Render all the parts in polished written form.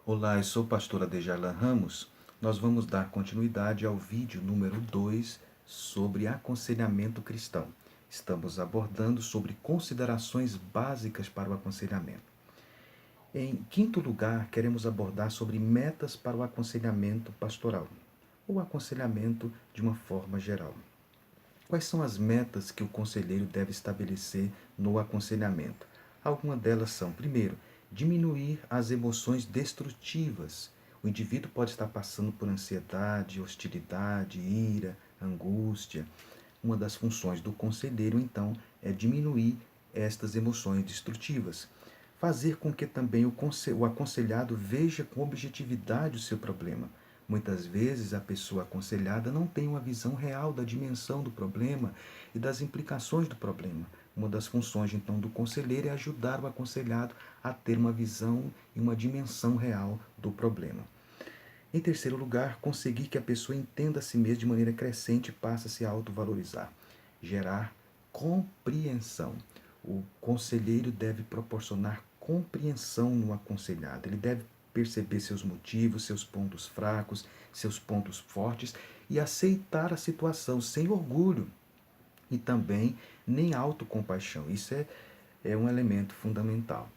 Olá, eu sou o pastor Adejarlan Ramos. Nós vamos dar continuidade ao vídeo número 2 sobre aconselhamento cristão. Estamos abordando sobre considerações básicas para o aconselhamento. Em quinto lugar, queremos abordar sobre metas para o aconselhamento pastoral, ou aconselhamento de uma forma geral. Quais são as metas que o conselheiro deve estabelecer no aconselhamento? Algumas delas são, primeiro, diminuir as emoções destrutivas. O indivíduo pode estar passando por ansiedade, hostilidade, ira, angústia. Uma das funções do conselheiro, então, é diminuir estas emoções destrutivas. Fazer com que também o aconselhado veja com objetividade o seu problema. Muitas vezes a pessoa aconselhada não tem uma visão real da dimensão do problema e das implicações do problema. Uma das funções, então, do conselheiro é ajudar o aconselhado a ter uma visão e uma dimensão real do problema. Em terceiro lugar, conseguir que a pessoa entenda a si mesma de maneira crescente e passe a se autovalorizar. Gerar compreensão. O conselheiro deve proporcionar compreensão no aconselhado. Ele deve perceber seus motivos, seus pontos fracos, seus pontos fortes e aceitar a situação sem orgulho e também nem autocompaixão. Isso é um elemento fundamental.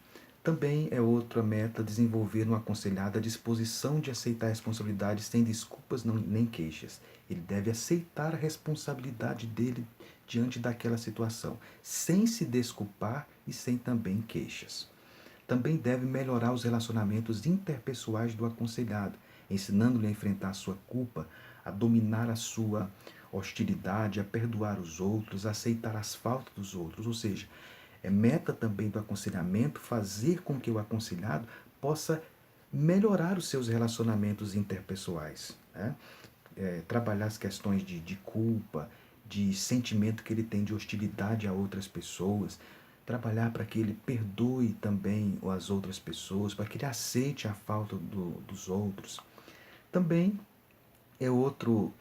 Também é outra meta desenvolver no aconselhado a disposição de aceitar a responsabilidade sem desculpas nem queixas. Ele deve aceitar a responsabilidade dele diante daquela situação, sem se desculpar e sem também queixas. Também deve melhorar os relacionamentos interpessoais do aconselhado, ensinando-lhe a enfrentar a sua culpa, a dominar a sua hostilidade, a perdoar os outros, a aceitar as faltas dos outros. Ou seja, é meta também do aconselhamento fazer com que o aconselhado possa melhorar os seus relacionamentos interpessoais. Né? Trabalhar as questões de culpa, de sentimento que ele tem de hostilidade a outras pessoas, trabalhar para que ele perdoe também as outras pessoas, para que ele aceite a falta dos outros. Também é outra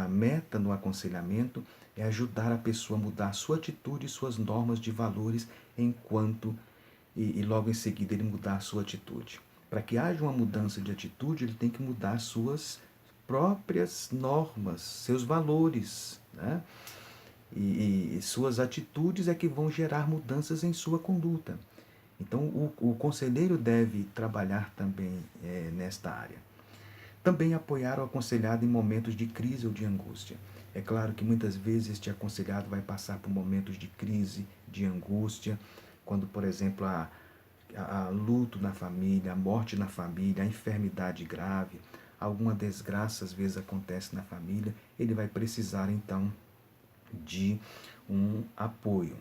meta no aconselhamento é ajudar a pessoa a mudar sua atitude e suas normas de valores enquanto e logo em seguida ele mudar a sua atitude. Para que haja uma mudança de atitude, ele tem que mudar suas próprias normas, seus valores, né? E suas atitudes é que vão gerar mudanças em sua conduta. Então, o conselheiro deve trabalhar também nesta área. Também apoiar o aconselhado em momentos de crise ou de angústia. É claro que muitas vezes este aconselhado vai passar por momentos de crise, de angústia, quando, por exemplo, há luto na família, a morte na família, a enfermidade grave, alguma desgraça às vezes acontece na família, ele vai precisar então de um apoio.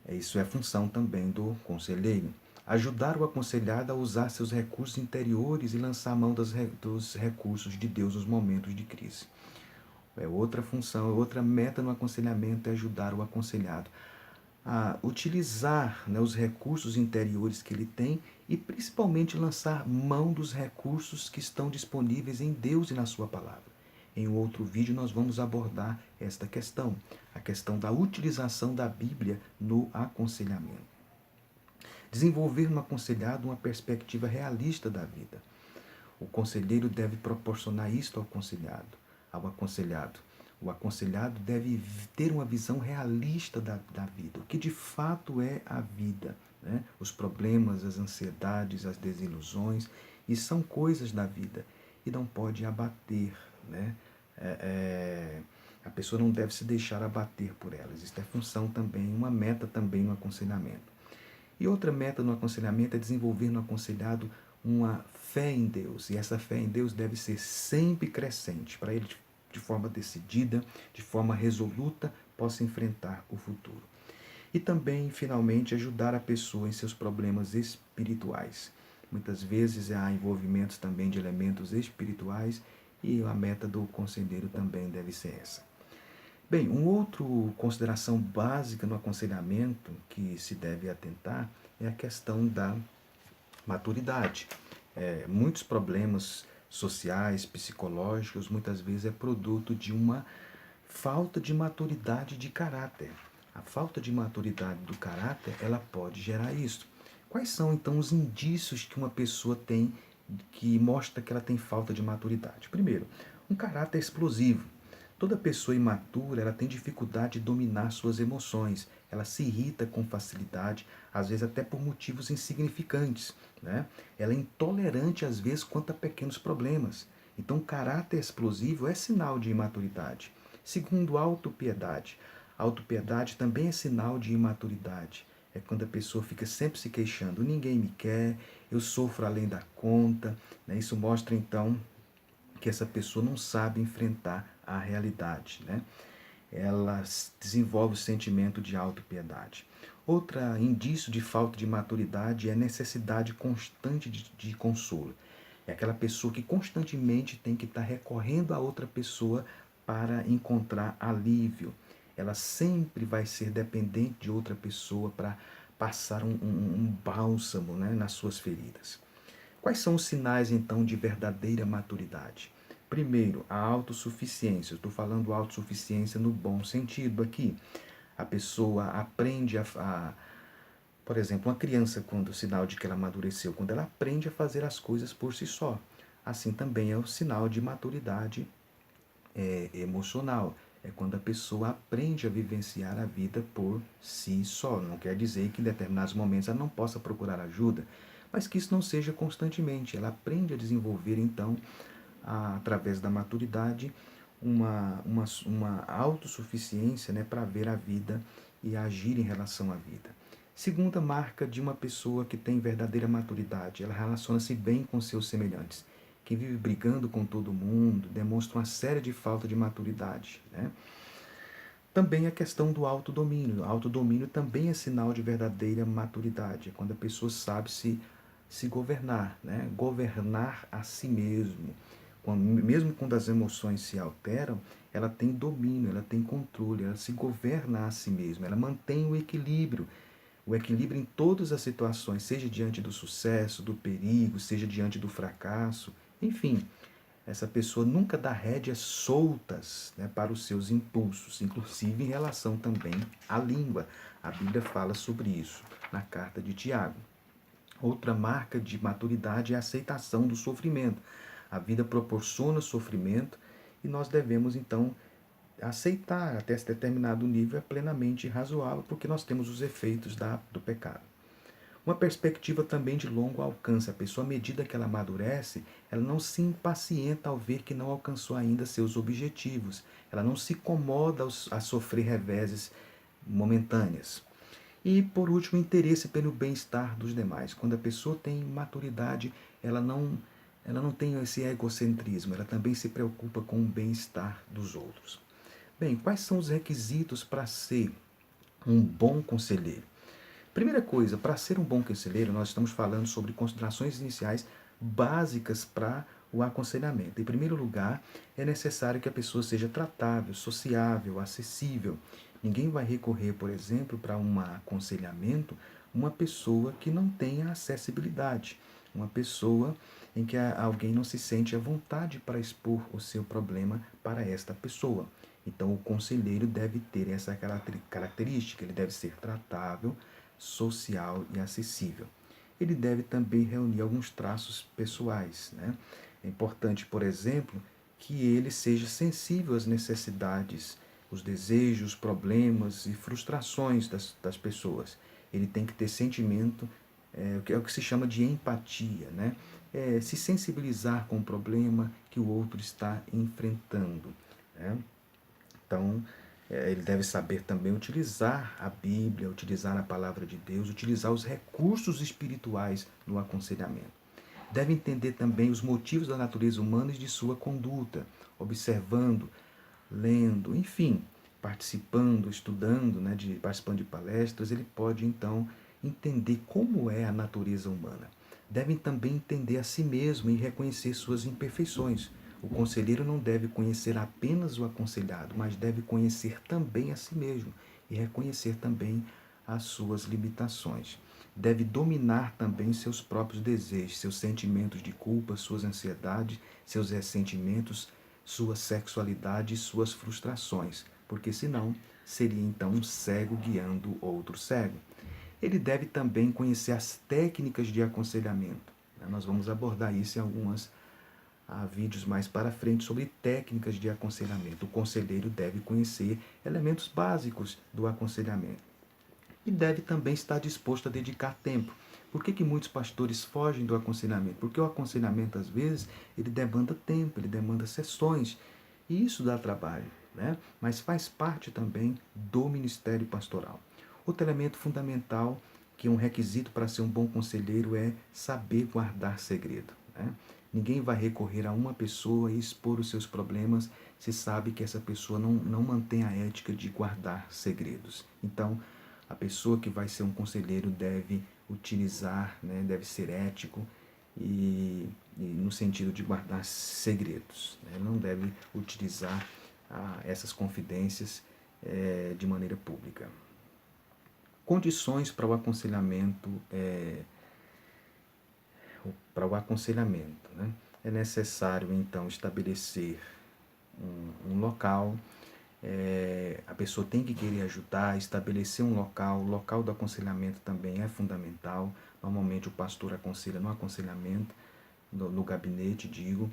Isso é função também do conselheiro. Ajudar o aconselhado a usar seus recursos interiores e lançar a mão dos recursos de Deus nos momentos de crise. É outra função, é outra meta no aconselhamento, é ajudar o aconselhado a utilizar, né, os recursos interiores que ele tem e principalmente lançar mão dos recursos que estão disponíveis em Deus e na sua palavra. Em outro vídeo nós vamos abordar esta questão, a questão da utilização da Bíblia no aconselhamento. Desenvolver no aconselhado uma perspectiva realista da vida. O conselheiro deve proporcionar isto ao aconselhado. O aconselhado deve ter uma visão realista da vida, o que de fato é a vida. Né? Os problemas, as ansiedades, as desilusões, e são coisas da vida e não pode abater. Né? A pessoa não deve se deixar abater por elas. Isso é função também, uma meta também no aconselhamento. E outra meta no aconselhamento é desenvolver no aconselhado uma fé em Deus. E essa fé em Deus deve ser sempre crescente, para ele, de forma decidida, de forma resoluta, possa enfrentar o futuro. E também, finalmente, ajudar a pessoa em seus problemas espirituais. Muitas vezes há envolvimentos também de elementos espirituais e a meta do conselheiro também deve ser essa. Bem, uma outra consideração básica no aconselhamento que se deve atentar é a questão da maturidade. Muitos problemas sociais, psicológicos, muitas vezes é produto de uma falta de maturidade de caráter. A falta de maturidade do caráter, ela pode gerar isso. Quais são então os indícios que uma pessoa tem que mostra que ela tem falta de maturidade? Primeiro, um caráter explosivo. Toda pessoa imatura, ela tem dificuldade de dominar suas emoções. Ela se irrita com facilidade, às vezes até por motivos insignificantes, né? Ela é intolerante às vezes quanto a pequenos problemas. Então, caráter explosivo é sinal de imaturidade. Segundo, autopiedade. Autopiedade também é sinal de imaturidade. É quando a pessoa fica sempre se queixando, ninguém me quer, eu sofro além da conta, né? Isso mostra então que essa pessoa não sabe enfrentar a realidade, né? Ela desenvolve o sentimento de autopiedade. Outro indício de falta de maturidade é a necessidade constante de consolo. É aquela pessoa que constantemente tem que estar recorrendo a outra pessoa para encontrar alívio. Ela sempre vai ser dependente de outra pessoa para passar um bálsamo, né, nas suas feridas. Quais são os sinais, então, de verdadeira maturidade? Primeiro, a autossuficiência. Eu estou falando autossuficiência no bom sentido aqui. A pessoa aprende por exemplo, uma criança, quando o sinal de que ela amadureceu, quando ela aprende a fazer as coisas por si só. Assim também é o sinal de maturidade emocional. É quando a pessoa aprende a vivenciar a vida por si só. Não quer dizer que em determinados momentos ela não possa procurar ajuda, mas que isso não seja constantemente. Ela aprende a desenvolver, então, através da maturidade, uma autossuficiência, né, para ver a vida e agir em relação à vida. Segunda marca de uma pessoa que tem verdadeira maturidade, ela relaciona-se bem com seus semelhantes. Quem vive brigando com todo mundo demonstra uma séria de falta de maturidade, né? Também a questão do autodomínio. O autodomínio também é sinal de verdadeira maturidade, é quando a pessoa sabe se governar, né? Governar a si mesmo. Mesmo quando as emoções se alteram, ela tem domínio, ela tem controle, ela se governa a si mesma, ela mantém o equilíbrio em todas as situações, seja diante do sucesso, do perigo, seja diante do fracasso, enfim. Essa pessoa nunca dá rédeas soltas, né, para os seus impulsos, inclusive em relação também à língua. A Bíblia fala sobre isso na carta de Tiago. Outra marca de maturidade é a aceitação do sofrimento. A vida proporciona sofrimento e nós devemos então aceitar até esse determinado nível é plenamente razoável, porque nós temos os efeitos do pecado. Uma perspectiva também de longo alcance. A pessoa, à medida que ela amadurece, ela não se impacienta ao ver que não alcançou ainda seus objetivos. Ela não se incomoda a sofrer reveses momentâneas. E, por último, interesse pelo bem-estar dos demais. Quando a pessoa tem maturidade, ela não tem esse egocentrismo, ela também se preocupa com o bem-estar dos outros. Bem, quais são os requisitos para ser um bom conselheiro? Primeira coisa, para ser um bom conselheiro, nós estamos falando sobre considerações iniciais básicas para o aconselhamento. Em primeiro lugar, é necessário que a pessoa seja tratável, sociável, acessível. Ninguém vai recorrer, por exemplo, para um aconselhamento uma pessoa que não tenha acessibilidade, uma pessoa em que alguém não se sente à vontade para expor o seu problema para esta pessoa. Então, o conselheiro deve ter essa característica, ele deve ser tratável, social e acessível. Ele deve também reunir alguns traços pessoais, né? É importante, por exemplo, que ele seja sensível às necessidades, os desejos, problemas e frustrações das pessoas. Ele tem que ter sentimento, é o que se chama de empatia, né? Se sensibilizar com o problema que o outro está enfrentando, né? Então, ele deve saber também utilizar a Bíblia, utilizar a palavra de Deus, utilizar os recursos espirituais no aconselhamento. Deve entender também os motivos da natureza humana e de sua conduta, observando, lendo, enfim, participando, estudando, né, participando de palestras, ele pode então entender como é a natureza humana. Devem também entender a si mesmo e reconhecer suas imperfeições. O conselheiro não deve conhecer apenas o aconselhado, mas deve conhecer também a si mesmo e reconhecer também as suas limitações. Deve dominar também seus próprios desejos, seus sentimentos de culpa, suas ansiedades, seus ressentimentos, sua sexualidade e suas frustrações, porque senão seria então um cego guiando outro cego. Ele deve também conhecer as técnicas de aconselhamento. Nós vamos abordar isso em alguns vídeos mais para frente sobre técnicas de aconselhamento. O conselheiro deve conhecer elementos básicos do aconselhamento e deve também estar disposto a dedicar tempo. Por que muitos pastores fogem do aconselhamento? Porque o aconselhamento, às vezes, ele demanda tempo, ele demanda sessões, e isso dá trabalho, né? Mas faz parte também do ministério pastoral. Outro elemento fundamental, que é um requisito para ser um bom conselheiro, é saber guardar segredo, né? Ninguém vai recorrer a uma pessoa e expor os seus problemas se sabe que essa pessoa não mantém a ética de guardar segredos. Então, a pessoa que vai ser um conselheiro deve utilizar, né, deve ser ético e no sentido de guardar segredos, né? Não deve utilizar essas confidências de maneira pública. Condições para o aconselhamento, né? É necessário, então, estabelecer um local. A pessoa tem que querer ajudar, estabelecer um local. O local do aconselhamento também é fundamental. Normalmente o pastor aconselha no aconselhamento, no gabinete, digo.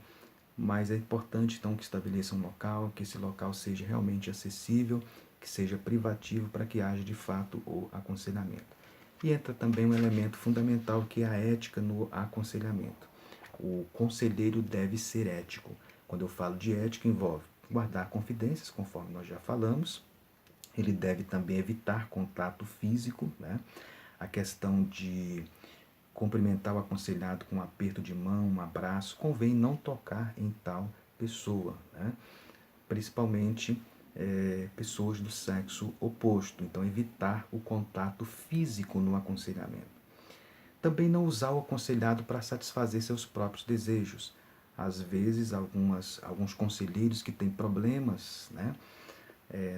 Mas é importante, então, que estabeleça um local, que esse local seja realmente acessível, que seja privativo, para que haja, de fato, o aconselhamento. E entra também um elemento fundamental, que é a ética no aconselhamento. O conselheiro deve ser ético. Quando eu falo de ética, envolve guardar confidências, conforme nós já falamos. Ele deve também evitar contato físico, né? A questão de cumprimentar o aconselhado com um aperto de mão, um abraço, convém não tocar em tal pessoa, né? Principalmente pessoas do sexo oposto. Então, evitar o contato físico no aconselhamento. Também não usar o aconselhado para satisfazer seus próprios desejos. Às vezes, alguns conselheiros que têm problemas, né,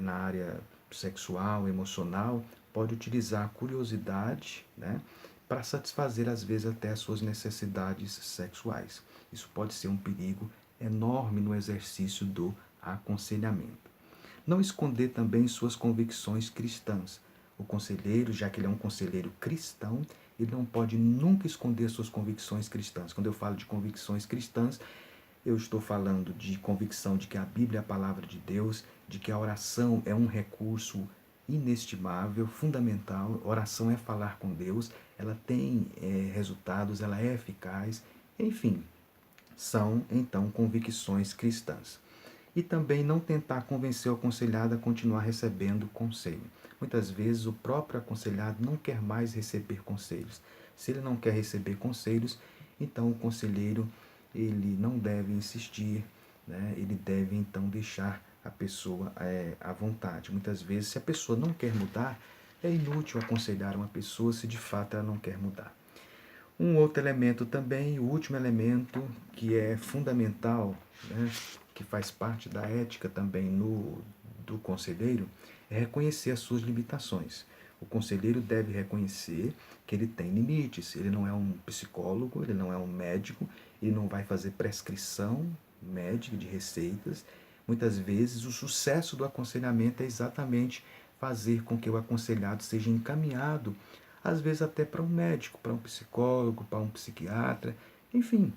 na área sexual, emocional, pode utilizar a curiosidade, né, para satisfazer, às vezes, até as suas necessidades sexuais. Isso pode ser um perigo enorme no exercício do aconselhamento. Não esconder também suas convicções cristãs. O conselheiro, já que ele é um conselheiro cristão, ele não pode nunca esconder suas convicções cristãs. Quando eu falo de convicções cristãs, eu estou falando de convicção de que a Bíblia é a palavra de Deus, de que a oração é um recurso inestimável, fundamental. Oração é falar com Deus, ela tem resultados, ela é eficaz. Enfim, são então convicções cristãs. E também não tentar convencer o aconselhado a continuar recebendo conselho. Muitas vezes o próprio aconselhado não quer mais receber conselhos. Se ele não quer receber conselhos, então o conselheiro ele não deve insistir, né? Ele deve então deixar a pessoa à vontade. Muitas vezes, se a pessoa não quer mudar, é inútil aconselhar uma pessoa se de fato ela não quer mudar. Um outro elemento também, o último elemento que é fundamental, né, que faz parte da ética também do conselheiro, é reconhecer as suas limitações. O conselheiro deve reconhecer que ele tem limites. Ele não é um psicólogo, ele não é um médico, ele não vai fazer prescrição médica de receitas. Muitas vezes o sucesso do aconselhamento é exatamente fazer com que o aconselhado seja encaminhado, às vezes até para um médico, para um psicólogo, para um psiquiatra, enfim.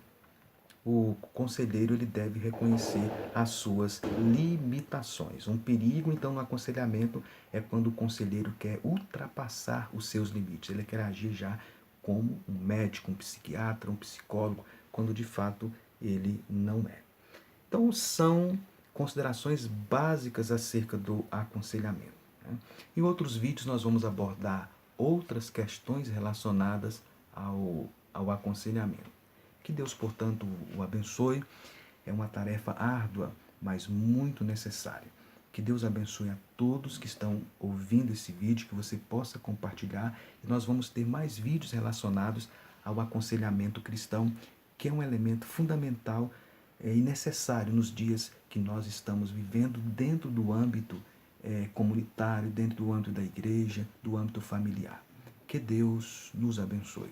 O conselheiro ele deve reconhecer as suas limitações. Um perigo, então, no aconselhamento é quando o conselheiro quer ultrapassar os seus limites. Ele quer agir já como um médico, um psiquiatra, um psicólogo, quando de fato ele não é. Então, são considerações básicas acerca do aconselhamento, né? Em outros vídeos nós vamos abordar outras questões relacionadas ao aconselhamento. Que Deus, portanto, o abençoe. É uma tarefa árdua, mas muito necessária. Que Deus abençoe a todos que estão ouvindo esse vídeo, que você possa compartilhar. E nós vamos ter mais vídeos relacionados ao aconselhamento cristão, que é um elemento fundamental e necessário nos dias que nós estamos vivendo dentro do âmbito comunitário, dentro do âmbito da igreja, do âmbito familiar. Que Deus nos abençoe.